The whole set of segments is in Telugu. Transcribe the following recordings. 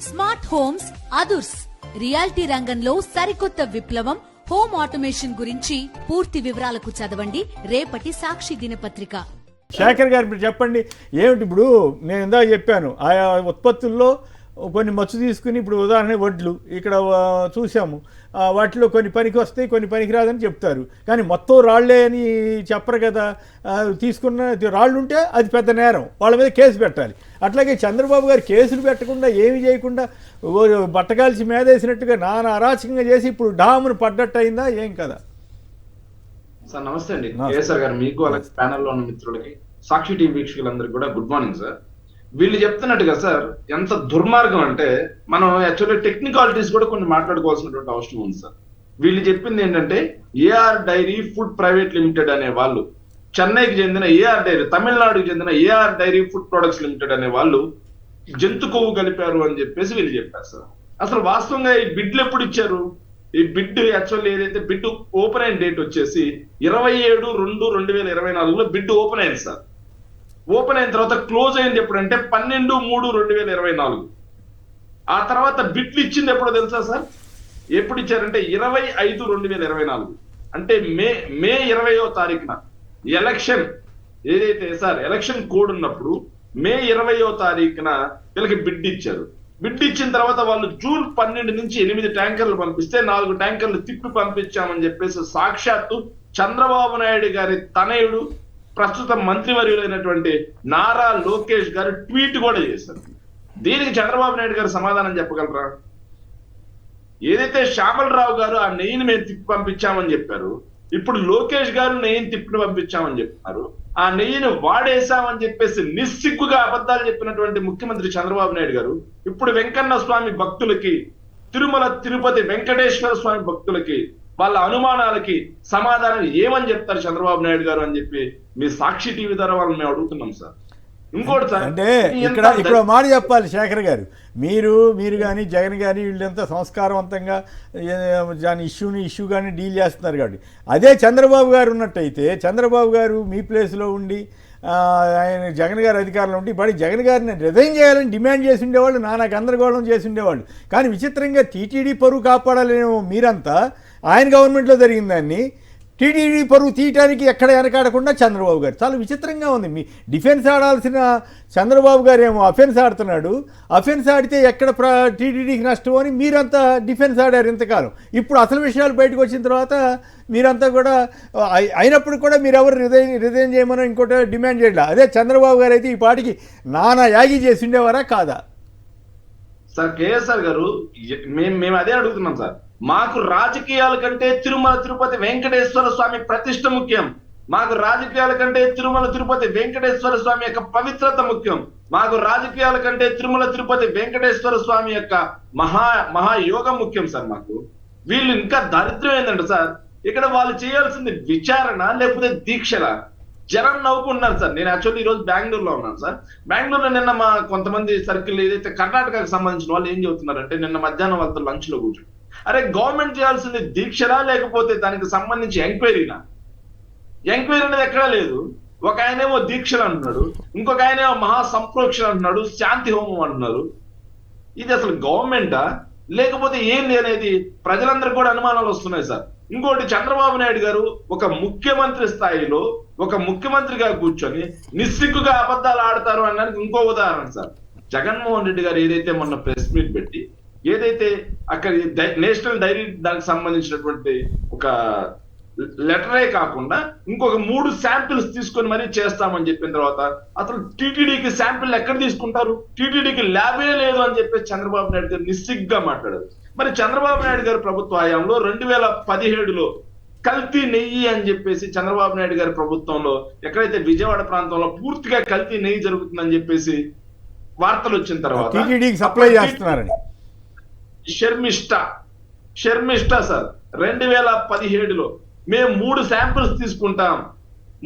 స్మార్ట్ హోమ్స్ అదుర్స్ రియాలిటీ రంగంలో సరికొత్త విప్లవం హోమ్ ఆటోమేషన్ గురించి పూర్తి వివరాలకు చదవండి రేపటి సాక్షి దినపత్రిక. శేఖర్ గారు ఇప్పుడు చెప్పండి, ఏమిటి ఇప్పుడు నేను ఇందాక చెప్పాను ఆయా ఉత్పత్తుల్లో కొన్ని మచ్చు తీసుకుని, ఇప్పుడు ఉదాహరణ వడ్లు ఇక్కడ చూసాము, వాటిలో కొన్ని పనికి వస్తాయి కొన్ని పనికి రాదని చెప్తారు, కానీ మొత్తం రాళ్లే అని చెప్పరు కదా. తీసుకున్న రాళ్ళు ఉంటే అది పెద్ద నేరం, వాళ్ళ మీద కేసు పెట్టాలి. అట్లాగే చంద్రబాబు గారు కేసులు పెట్టకుండా ఏమి చేయకుండా బట్టగాల్చి మేదేసినట్టుగా నానా అరాచకంగా చేసి ఇప్పుడు డామును పడ్డట్టు అయిందా ఏం కదా. సార్ నమస్తే అండి కేఎస్ఆర్ గారు, మీకు అలాగే ప్యానెల్లో ఉన్న మిత్రులకి, సాక్షి టీవీ వీక్షకులందరికీ కూడా గుడ్ మార్నింగ్ సార్. వీళ్ళు చెప్తున్నట్టుగా సార్ ఎంత దుర్మార్గం అంటే మనం యాక్చువల్లీ టెక్నికాలిటీస్ కూడా కొన్ని మాట్లాడుకోవాల్సినటువంటి అవసరం ఉంది సార్. వీళ్ళు చెప్పింది ఏంటంటే AR dairy food private limited అనే వాళ్ళు, చెన్నైకి చెందిన ఏఆర్ డైరీ, తమిళనాడుకి చెందిన AR dairy food products limited అనే వాళ్ళు జంతు కొవ్వు కలిపారు అని చెప్పేసి వీళ్ళు చెప్పారు సార్. అసలు వాస్తవంగా ఈ బిడ్లు ఎప్పుడు ఇచ్చారు? ఈ బిడ్ యాక్చువల్లీ ఏదైతే బిడ్ ఓపెన్ అయిన డేట్ వచ్చేసి 27/2/2024 బిడ్ ఓపెన్ అయింది సార్. ఓపెన్ అయిన తర్వాత క్లోజ్ అయింది ఎప్పుడంటే 12/3/2024. ఆ తర్వాత బిడ్లు ఇచ్చింది ఎప్పుడో తెలుసా సార్? ఎప్పుడు ఇచ్చారంటే 25/2/2024, అంటే మే 20వ తారీఖున ఎలక్షన్ ఏదైతే సార్ ఎలక్షన్ కోడ్ ఉన్నప్పుడు మే 20వ తారీఖున వీళ్ళకి బిడ్ ఇచ్చారు. బిడ్ ఇచ్చిన తర్వాత వాళ్ళు జూన్ 12 నుంచి 8 ట్యాంకర్లు పంపిస్తే 4 ట్యాంకర్లు తిప్పి పంపించామని చెప్పేసి సాక్షాత్తు చంద్రబాబు నాయుడు గారి తనయుడు ప్రస్తుత మంత్రివర్యులైనటువంటి నారా లోకేష్ గారు ట్వీట్ కూడా చేశారు. దీనికి చంద్రబాబు నాయుడు గారు సమాధానం చెప్పగలరా? ఏదైతే శ్యామలరావు గారు ఆ నెయ్యిని మేము తిప్పి పంపించామని చెప్పారు, ఇప్పుడు లోకేష్ గారు నెయ్యిని తిప్పి పంపించామని చెప్తున్నారు. ఆ నెయ్యిని వాడేశామని చెప్పేసి నిస్సిగ్గుగా అబద్ధాలు చెప్పినటువంటి ముఖ్యమంత్రి చంద్రబాబు నాయుడు గారు ఇప్పుడు వెంకన్న స్వామి భక్తులకి, తిరుమల తిరుపతి వెంకటేశ్వర స్వామి భక్తులకి, వాళ్ళ అనుమానాలకి సమాధానం ఏమని చెప్తారు చంద్రబాబు నాయుడు గారు అని చెప్పి మీ సాక్షి టీవీ ద్వారా వాళ్ళని మేము అడుగుతున్నాం సార్. ఇంకోటి సార్, అంటే ఇక్కడ మాట చెప్పాలి శేఖర్ గారు, మీరు కానీ జగన్ కానీ వీళ్ళంతా సంస్కారవంతంగా దాని ఇష్యూ కానీ డీల్ చేస్తున్నారు కాబట్టి, అదే చంద్రబాబు గారు ఉన్నట్టయితే చంద్రబాబు గారు మీ ప్లేస్లో ఉండి ఆయన జగన్ గారు అధికారంలో ఉండి బడి జగన్ గారిని రిజైన్ చేయాలని డిమాండ్ చేసి ఉండేవాళ్ళు, నానా గందరగోళం చేసి ఉండేవాళ్ళు. కానీ విచిత్రంగా టీటీడీ పరువు కాపాడాలేమో మీరంతా, ఆయన గవర్నమెంట్లో జరిగిన దాన్ని టీటీడీ పరువు తీయటానికి ఎక్కడ వెనకాడకుండా చంద్రబాబు గారు. చాలా విచిత్రంగా ఉంది. మీ డిఫెన్స్ ఆడాల్సిన చంద్రబాబు గారు ఏమో అఫెన్స్ ఆడుతున్నాడు, అఫెన్స్ ఆడితే ఎక్కడ టీటీడీకి నష్టం అని మీరంతా డిఫెన్స్ ఆడారు ఇంతకాలం. ఇప్పుడు అసలు విషయాలు బయటకు వచ్చిన తర్వాత మీరంతా కూడా అయినప్పుడు కూడా మీరు ఎవరు రిజైన్ చేయమని ఇంకోటి డిమాండ్ చేయట్లా. అదే చంద్రబాబు గారు అయితే ఈ పాటికి నానా యాగి చేసి ఉండేవారా కాదా? సార్ కేఎస్ఆర్ గారు, మేము అదే అడుగుతున్నాం సార్. మాకు రాజకీయాల కంటే తిరుమల తిరుపతి వెంకటేశ్వర స్వామి ప్రతిష్ట ముఖ్యం. మాకు రాజకీయాల కంటే తిరుమల తిరుపతి వెంకటేశ్వర స్వామి యొక్క పవిత్రత ముఖ్యం. మాకు రాజకీయాల కంటే తిరుమల తిరుపతి వెంకటేశ్వర స్వామి యొక్క మహాయోగం ముఖ్యం సార్. మాకు వీళ్ళు ఇంకా దరిద్రం ఏంటంటే సార్, ఇక్కడ వాళ్ళు చేయాల్సింది విచారణ లేకపోతే దీక్షల. జనం నవ్వుకుంటున్నారు సార్. నేను యాక్చువల్లీ ఈ రోజు బెంగళూరులో ఉన్నాను సార్. బెంగళూరులో నిన్న మా కొంతమంది సర్కిల్ ఏదైతే కర్ణాటకకు సంబంధించిన వాళ్ళు ఏం చెబుతున్నారంటే, నిన్న మధ్యాహ్నం వాళ్ళతో లంచ్ లో కూర్చొని, అరే గవర్నమెంట్ చేయాల్సింది దీక్షలా లేకపోతే దానికి సంబంధించి ఎంక్వైరీనా? ఎంక్వైరీ అనేది ఎక్కడా లేదు. ఒక ఆయనేమో దీక్షలు అంటున్నాడు, ఇంకొక ఆయనేమో మహా సంప్రోక్షణ అంటున్నాడు, శాంతి హోమం అంటున్నారు. ఇది అసలు గవర్నమెంటా లేకపోతే ఏంది అనేది ప్రజలందరికీ కూడా అనుమానాలు వస్తున్నాయి సార్. ఇంకోటి, చంద్రబాబు నాయుడు గారు ఒక ముఖ్యమంత్రి స్థాయిలో ఒక ముఖ్యమంత్రిగా కూర్చొని నిస్సిగ్గుగా అబద్ధాలు ఆడతారు అన్నది ఇంకో ఉదాహరణ సార్. జగన్మోహన్ రెడ్డి గారు ఏదైతే మొన్న ప్రెస్ మీట్ పెట్టి ఏదైతే అక్కడ నేషనల్ డైరీ దానికి సంబంధించినటువంటి ఒక లెటరే కాకుండా ఇంకొక 3 శాంపిల్స్ తీసుకొని మరీ చేస్తామని చెప్పిన తర్వాత అసలు టీటీడీకి శాంపిల్ ఎక్కడ తీసుకుంటారు? టీటీడీకి ల్యాబే లేదు అని చెప్పేసి చంద్రబాబు నాయుడు గారు నిస్సిగ్గా మాట్లాడారు. మరి చంద్రబాబు నాయుడు గారి ప్రభుత్వ హయాంలో 2017లో కల్తీ నెయ్యి అని చెప్పేసి చంద్రబాబు నాయుడు గారి ప్రభుత్వంలో ఎక్కడైతే విజయవాడ ప్రాంతంలో పూర్తిగా కల్తీ నెయ్యి జరుగుతుందని చెప్పేసి వార్తలు వచ్చిన తర్వాత సప్లై చేస్తున్నారని షర్మిష్ట సార్ 2017లో మేము 3 శాంపిల్స్ తీసుకుంటాం,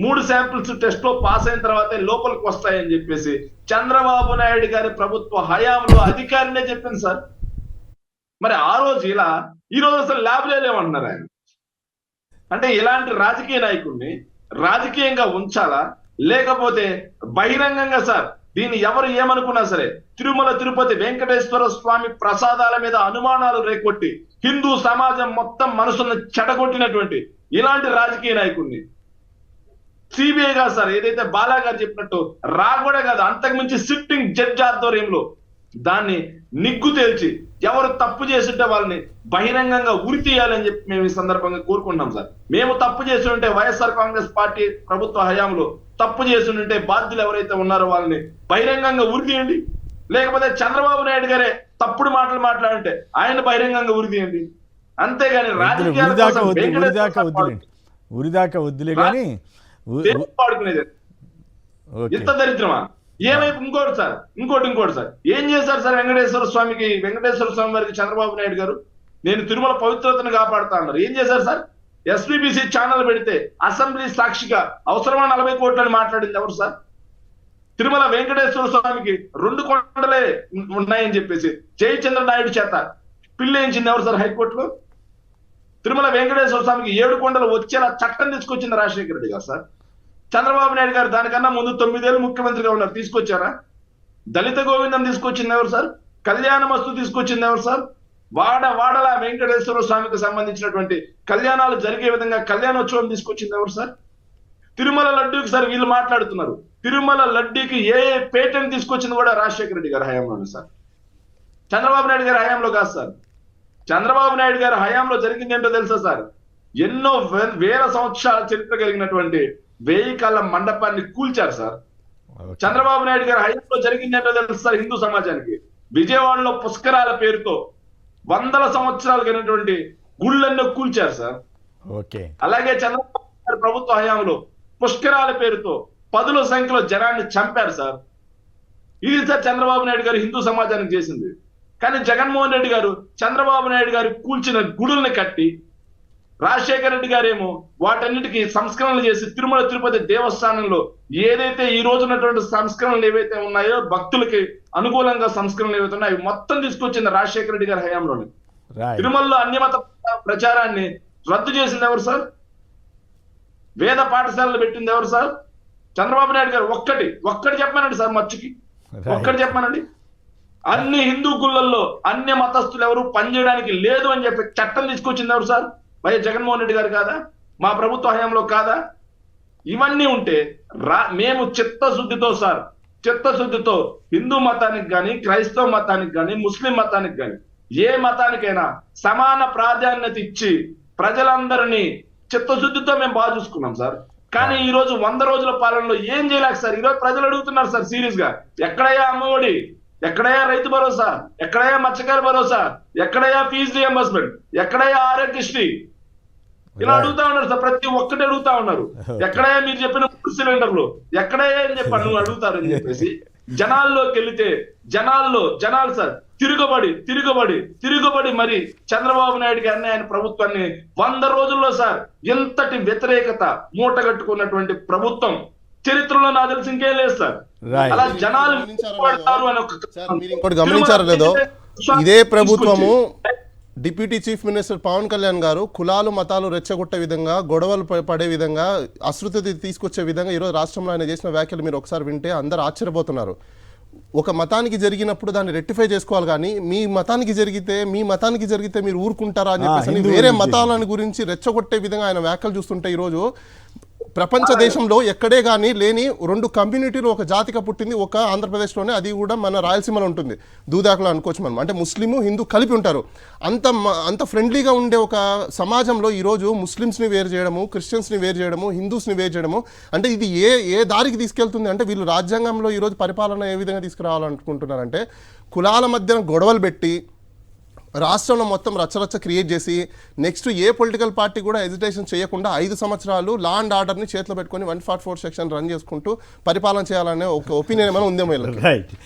3 శాంపిల్స్ టెస్ట్ లో పాస్ అయిన తర్వాతే లోపలికి వస్తాయని చెప్పేసి చంద్రబాబు నాయుడు గారి ప్రభుత్వ హయాంలో అధికారినే చెప్పింది సార్. మరి ఆ రోజు ఇలా, ఈ రోజు అసలు ల్యాబ్ లేవన్నారు ఆయన. అంటే ఇలాంటి రాజకీయ నాయకుడిని రాజకీయంగా ఉంచాలా లేకపోతే బహిరంగంగా సార్ దీన్ని ఎవరు ఏమనుకున్నా సరే తిరుమల తిరుపతి వెంకటేశ్వర స్వామి ప్రసాదాల మీద అనుమానాలు రేకొట్టి హిందూ సమాజం మొత్తం మనసును చెడగొట్టినటువంటి ఇలాంటి రాజకీయ నాయకుడిని సిబిఐ కాదు సార్, ఏదైతే బాలా గారు చెప్పినట్టు కూడా కాదు, అంతకుమించి సిట్టింగ్ జడ్జి ఆధ్వర్యంలో దాన్ని నిగ్గు తేల్చి ఎవరు తప్పు చేస్తుంటే వాళ్ళని బహిరంగంగా ఉరి తీయాలని చెప్పి మేము ఈ సందర్భంగా కోరుకుంటున్నాం సార్. మేము తప్పు చేసి ఉంటే వైఎస్ఆర్ కాంగ్రెస్ పార్టీ ప్రభుత్వ హయాంలో తప్పు చేసి ఉంటే బాధ్యులు ఎవరైతే ఉన్నారో వాళ్ళని బహిరంగంగా ఉరి తీయండి. లేకపోతే చంద్రబాబు నాయుడు గారే తప్పుడు మాటలు మాట్లాడంటే ఆయన బహిరంగంగా ఉరి తీయండి. అంతేగాని రాజకీయాల కోసం ఉరిదాకా వద్దులే కానీ పాడుకునేది ఎంత దరిద్రమా. ఏమైపు ఇంకోటి సార్ ఏం చేశారు సార్ వెంకటేశ్వర స్వామి వారికి చంద్రబాబు నాయుడు గారు నేను తిరుమల పవిత్రతను కాపాడుతా అన్నారు. ఏం చేశారు సార్? ఎస్పీబీసీ ఛానల్ పెడితే అసెంబ్లీ సాక్షిగా అవసరమా 40 కోట్లని మాట్లాడింది ఎవరు సార్? తిరుమల వెంకటేశ్వర స్వామికి 2 కొండలే ఉన్నాయని చెప్పేసి జయచంద్ర నాయుడు చేత పిల్లేయించింది ఎవరు సార్ హైకోర్టులో? తిరుమల వెంకటేశ్వర స్వామికి 7 కొండలు వచ్చేలా చట్టం తీసుకొచ్చింది రాజశేఖర రెడ్డి గారు సార్. చంద్రబాబు నాయుడు గారు దానికన్నా ముందు 9 ఏళ్ళు ముఖ్యమంత్రిగా ఉన్నారు, తీసుకొచ్చారా? దళిత గోవిందం తీసుకొచ్చింది ఎవరు సార్? కళ్యాణమస్తు తీసుకొచ్చింది ఎవరు సార్? వాడలా వెంకటేశ్వర స్వామికి సంబంధించినటువంటి కళ్యాణాలు జరిగే విధంగా కళ్యాణోత్సవం తీసుకొచ్చింది ఎవరు సార్? తిరుమల లడ్డూకి సార్ వీళ్ళు మాట్లాడుతున్నారు, తిరుమల లడ్డూకి ఏ పేటెంట్ తీసుకొచ్చింది కూడా రాజశేఖర రెడ్డి గారి హయాంలోనే సార్, చంద్రబాబు నాయుడు గారి హయాంలో కాదు సార్. చంద్రబాబు నాయుడు గారి హయాంలో జరిగింది ఏంటో తెలుసా సార్? ఎన్నో వేల సంవత్సరాల చరిత్ర కలిగినటువంటి 1000 కళ్ళ మండపాన్ని కూల్చారు సార్. చంద్రబాబు నాయుడు గారి హయాంలో జరిగింది ఏంటో తెలుసు సార్ హిందూ సమాజానికి? విజయవాడలో పుష్కరాల పేరుతో 100ల సంవత్సరాలు కలిగినటువంటి గుళ్ళెన్నో కూల్చారు సార్. అలాగే చంద్రబాబు గారి ప్రభుత్వ హయాంలో పుష్కరాల పేరుతో 10ల సంఖ్యలో జనాన్ని చంపారు సార్. ఇది సార్ చంద్రబాబు నాయుడు గారు హిందూ సమాజానికి చేసింది. కానీ జగన్మోహన్ రెడ్డి గారు చంద్రబాబు నాయుడు గారు కూల్చిన గుడుల్ని కట్టి, రాజశేఖర రెడ్డి గారేమో వాటన్నిటికీ సంస్కరణలు చేసి తిరుమల తిరుపతి దేవస్థానంలో ఏదైతే ఈ రోజు ఉన్నటువంటి సంస్కరణలు ఏవైతే ఉన్నాయో భక్తులకి అనుకూలంగా సంస్కరణలు ఏవైతే ఉన్నాయో అవి మొత్తం తీసుకొచ్చింది రాజశేఖర రెడ్డి గారి హయాంలోనే. తిరుమలలో అన్యమత ప్రచారాన్ని రద్దు చేసింది ఎవరు సార్? వేద పాఠశాలలు పెట్టింది ఎవరు సార్? చంద్రబాబు నాయుడు గారు. ఒక్కటి చెప్పమనండి సార్, మచ్చుకి ఒక్కటి చెప్పమనండి. అన్ని హిందూ గుళ్ళల్లో అన్య మతస్థులు ఎవరు పనిచేయడానికి లేదు అని చెప్పి చట్టం తీసుకొచ్చింది ఎవరు సార్? వైఎస్ జగన్మోహన్ రెడ్డి గారు కాదా? మా ప్రభుత్వ హయాంలో కాదా? ఇవన్నీ ఉంటే మేము చిత్తశుద్ధితో హిందూ మతానికి కానీ, క్రైస్తవ మతానికి కానీ, ముస్లిం మతానికి కానీ, ఏ మతానికైనా సమాన ప్రాధాన్యత ఇచ్చి ప్రజలందరినీ చిత్తశుద్ధితో మేము బాగా చూసుకున్నాం సార్. కానీ ఈ రోజు 100 రోజుల పాలనలో ఏం చేయలేక సార్ ఈరోజు ప్రజలు అడుగుతున్నారు సార్ సీరియస్ గా, ఎక్కడయ్యా అమ్మఒడి, ఎక్కడయ్యా రైతు భరోసా, ఎక్కడయ్యా మత్స్యకార భరోసా, ఎక్కడయ్యా ఫీజు రియంబర్స్మెంట్, ఎక్కడయ్యా ఆరోగ్యశ్రీ, ఇలా అడుగుతా ఉన్నారు సార్. ప్రతి ఒక్కటి అడుగుతా ఉన్నారు. ఎక్కడయ్యా మీరు చెప్పిన 3 సిలిండర్లు, ఎక్కడయ్యా అని చెప్పి నువ్వు అడుగుతారని చెప్పేసి జనాల్లోకి వెళితే జనాలు సార్ తిరుగుబడి మరి చంద్రబాబు నాయుడు గారిని ఆయన ప్రభుత్వాన్ని 100 రోజుల్లో సార్ ఎంతటి వ్యతిరేకత మూటగట్టుకున్నటువంటి ప్రభుత్వం చరిత్రలో నాకు తెలిసి ఇంకేం లేదు సార్. అలా జనాలు గమనించారు లేదో, ఇదే ప్రభుత్వము deputy chief minister Pawan Kalyan గారు కులాలు మతాలు రెచ్చగొట్టే విధంగా, గొడవలు పడే విధంగా, అశృతి తీసుకొచ్చే విధంగా ఈరోజు రాష్ట్రంలో ఆయన చేసిన వ్యాఖ్యలు మీరు ఒకసారి వింటే అందరూ ఆశ్చర్యపోతున్నారు. ఒక మతానికి జరిగినప్పుడు దాన్ని రెక్టిఫై చేసుకోవాలి, కానీ మీ మతానికి జరిగితే మీరు ఊరుకుంటారా అని చెప్పేసి వేరే మతాలను గురించి రెచ్చగొట్టే విధంగా ఆయన వ్యాఖ్యలు చూస్తుంటే ఈరోజు ప్రపంచ దేశంలో ఎక్కడే కానీ లేని 2 కమ్యూనిటీలు ఒక జాతిగా పుట్టింది ఒక ఆంధ్రప్రదేశ్లోనే, అది కూడా మన రాయలసీమలో ఉంటుంది, దూదాకులో అనుకోవచ్చు మనం. అంటే ముస్లిము హిందూ కలిపి ఉంటారు. అంత ఫ్రెండ్లీగా ఉండే ఒక సమాజంలో ఈరోజు ముస్లిమ్స్ని వేరు చేయడము, క్రిస్టియన్స్ని వేరు చేయడము, హిందూస్ని వేరు చేయడము, అంటే ఇది ఏ దారికి తీసుకెళ్తుంది అంటే వీళ్ళు రాజ్యాంగంలో ఈరోజు పరిపాలన ఏ విధంగా తీసుకురావాలనుకుంటున్నారంటే కులాల మధ్యన గొడవలు పెట్టి రాష్ట్రంలో మొత్తం రచ్చరచ్చ క్రియేట్ చేసి నెక్స్ట్ ఏ పొలిటికల్ పార్టీ కూడా హెజిటేషన్ చేయకుండా 5 సంవత్సరాలు లా అండ్ ఆర్డర్ని చేతిలో పెట్టుకొని 144 సెక్షన్ రన్ చేసుకుంటూ పరిపాలన చేయాలనే ఒక ఒపీనియన్ ఏమైనా ఉందేమో.